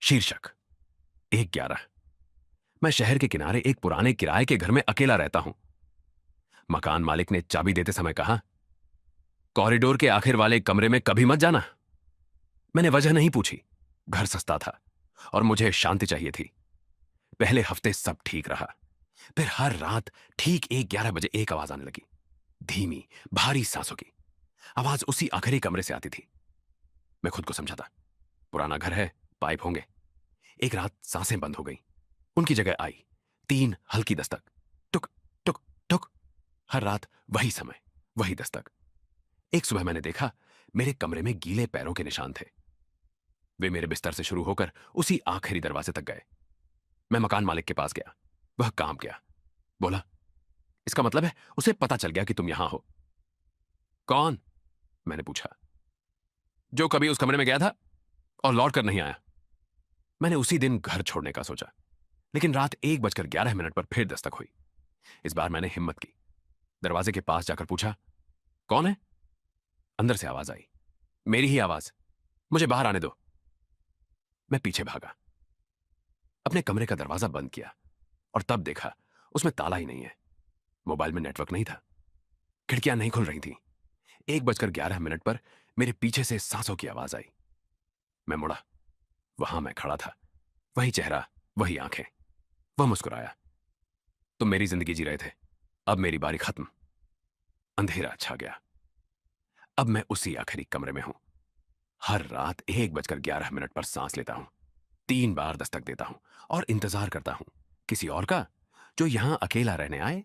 शीर्षक 1:11। मैं शहर के किनारे एक पुराने किराए के घर में अकेला रहता हूं। मकान मालिक ने चाबी देते समय कहा, कॉरिडोर के आखिर वाले कमरे में कभी मत जाना। मैंने वजह नहीं पूछी। घर सस्ता था और मुझे शांति चाहिए थी। पहले हफ्ते सब ठीक रहा। फिर हर रात ठीक 1:11 बजे एक आवाज आने लगी। धीमी, भारी सांसों की आवाज उसी आखिरी कमरे से आती थी। मैं खुद को समझाता, पुराना घर है, पाइप होंगे। एक रात सांसें बंद हो गई। उनकी जगह आई 3 हल्की दस्तक। टुक टुक टुक। हर रात वही समय, वही दस्तक। एक सुबह मैंने देखा, मेरे कमरे में गीले पैरों के निशान थे। वे मेरे बिस्तर से शुरू होकर उसी आखिरी दरवाजे तक गए। मैं मकान मालिक के पास गया। वह काम गया। बोला, इसका मतलब है उसे पता चल गया कि तुम यहां हो। कौन? मैंने पूछा। जो कभी उस कमरे में गया था और लौट कर नहीं आया। मैंने उसी दिन घर छोड़ने का सोचा, लेकिन रात 1:11 पर फिर दस्तक हुई। इस बार मैंने हिम्मत की। दरवाजे के पास जाकर पूछा, कौन है? अंदर से आवाज आई, मेरी ही आवाज, मुझे बाहर आने दो। मैं पीछे भागा, अपने कमरे का दरवाजा बंद किया और तब देखा उसमें ताला ही नहीं है। मोबाइल में नेटवर्क नहीं था। खिड़कियां नहीं खुल रही थीं। 1:11 पर मेरे पीछे से सांसों की आवाज आई। मैं मुड़ा। वहां मैं खड़ा था। वही चेहरा, वही आंखें। वह मुस्कुराया। तुम मेरी जिंदगी जी रहे थे, अब मेरी बारी खत्म। अंधेरा छा गया। अब मैं उसी आखिरी कमरे में हूं। हर रात 1:11 पर सांस लेता हूं। 3 बार दस्तक देता हूं और इंतजार करता हूं किसी और का, जो यहां अकेला रहने आए।